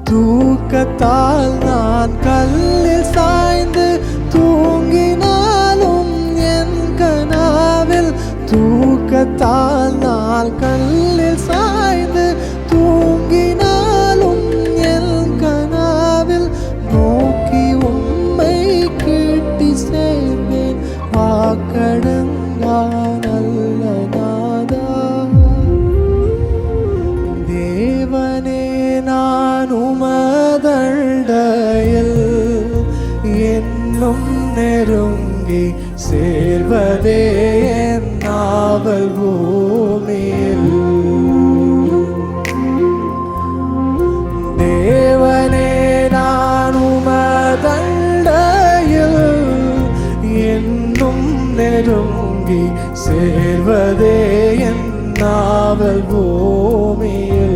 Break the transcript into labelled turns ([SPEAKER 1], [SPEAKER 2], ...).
[SPEAKER 1] தூக்கத்தால் நான் கல்லில் சாய்ந்து தூங்கினாலும் என் கனாவில் தூக்கத்தால் நான் கல்லில் சாய்ந்து தூங்கினாலும் என் கனாவில் நோக்கி உம்மை கிட்டி சேர்ந்தேன் வாக்கடங்கா நல்ல நாதா. தேவனே நான் உமதண்டையில் என்னும் நெருங்கி சேர்வதே என் நாவல் பூமியில். தேவனே நான் உமதண்டையில் என்னும் நெருங்கி சேர்வதே என் நாவல் பூமியில்.